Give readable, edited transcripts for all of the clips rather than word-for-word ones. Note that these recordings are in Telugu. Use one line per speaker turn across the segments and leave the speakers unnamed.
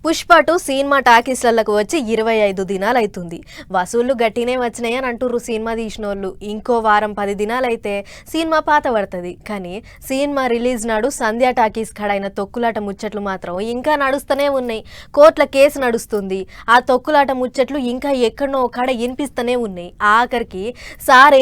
పుష్ప 2 సినిమా టాకీస్లకు వచ్చి 25 దినాలు అవుతుంది. వసూళ్లు గట్టినే వచ్చినాయని అంటుర్రు సినిమా తీసినోళ్ళు. ఇంకో వారం 10 దినాలైతే సినిమా పాత పడుతుంది. కానీ సినిమా రిలీజ్ నాడు సంధ్యా టాకీస్ కడైన తొక్కులాట ముచ్చట్లు మాత్రం ఇంకా నడుస్తూనే ఉన్నాయి. కోర్టుల కేసు నడుస్తుంది. ఆ తొక్కులాట ముచ్చట్లు ఇంకా ఎక్కడనో కాడ వినిపిస్తూనే ఉన్నాయి. ఆఖరికి సార్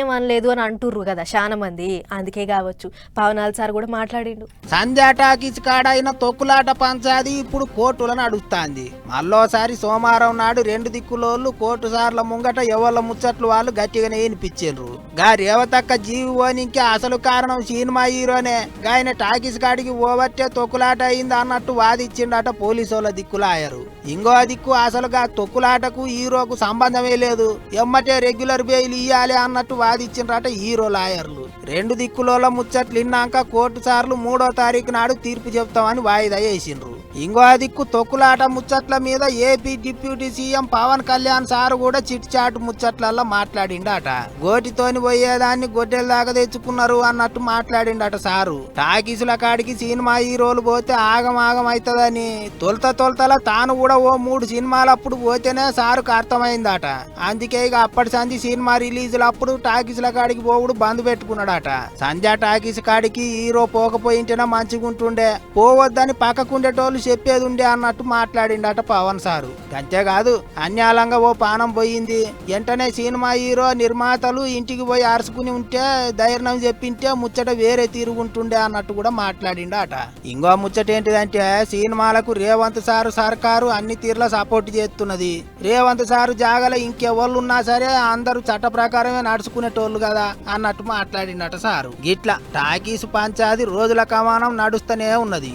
ఏమనలేదు అని అంటుర్రు కదా చాలా మంది. అందుకే కావచ్చు పవనాల్ సార్ కూడా మాట్లాడిండు.
సంధ్యా టాకీస్ కాడైన తొక్కులాట పంచాది ఇప్పుడు కోర్టులను అడుగుతాంది. మళ్ళోసారి సోమవారం నాడు 2 దిక్కులోళ్ళు కోర్టు సార్ల ముంగట ఎవళ్ళ ముచ్చట్లు వాళ్ళు గట్టిగానే వినిపించారు. గా రేవతక్క జీవికి అసలు కారణం సినిమా హీరోనే. గాయన టాకీస్ కాడికి ఓవట్టే తొక్కులాట అయింది అన్నట్టు వాదిచ్చిండట పోలీసుల దిక్కులాయరు. ఇంకో దిక్కు అసలుగా తొక్కులాటకు హీరోకు సంబంధమే లేదు, ఎమ్మటే రెగ్యులర్ బెయిల్ ఇయ్యాలి అన్నట్టు వాదిచ్చిండ్రట హీరో లాయర్లు. 2 దిక్కులోల ముచ్చట్లు విన్నాక కోర్టు సార్లు 3వ తారీఖు నాడు తీర్పు చెప్తామని వాయిదా వేసిండ్రు. ఇంకో దిక్కు తొక్కులాట ముచ్చట్ల మీద AP deputy CM Pawan Kalyan sir కూడా చిట్ చాటు ముచ్చట్లల్లో మాట్లాడిండట. గోటితోని పోయేదాన్ని గొడ్డెల దాకా తెచ్చుకున్నారు అన్నట్టు మాట్లాడిండట సారు. టాకీసుల కాడికి సినిమా హీరోలు పోతే ఆగమాగం అవుతుందని తొలతల తాను కూడా ఓ 3 సినిమాలప్పుడు పోతేనే సారుకు అర్థమైందట. అందుకే ఇక అప్పటి సంధి సినిమా రిలీజులప్పుడు టాకీసుల కాడికి పోవుడు బంద్ పెట్టుకున్నాడట. సంధ్యా టాకీస్ కాడికి హీరో పోకపోయింటేనే మంచిగుంటుండే, పోవద్దని పక్కకుండేటోళ్ళు చెప్పేది ఉండే అన్నట్టు మాట్లాడిండట పవన్ సారు. అంతేకాదు అన్యాలంగా ఓ పానం పోయింది, వెంటనే సినిమా హీరో నిర్మాతలు ఇంటికి పోయి అరుచుకుని ఉంటే ధైర్యం చెప్పింటే ముచ్చట వేరే తిరుగుంటుండే అన్నట్టు కూడా మాట్లాడిండట. ఇంకో ముచ్చట ఏంటిదంటే సినిమాలకు రేవంత్ సారు సర్కారు అన్ని తీర్ల సపోర్ట్ చేస్తున్నది. రేవంత్ సారు జాగల ఇంకెవళ్ళు ఉన్నా సరే అందరూ చట్ట ప్రకారమే నడుచుకునేటోళ్ళు కదా అన్నట్టు మాట్లాడిండట సారు. గిట్లా టాకీసు పంచాది రోజుల కమానం నడుస్తూనే ఉన్నది.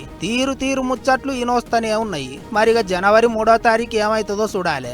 తీరు ముచ్చట్లు ఇనొస్తూనే ఉన్నాయి. మరిగా జనవరి 3వ తారీఖు ఏమైతుందో చూడాలి.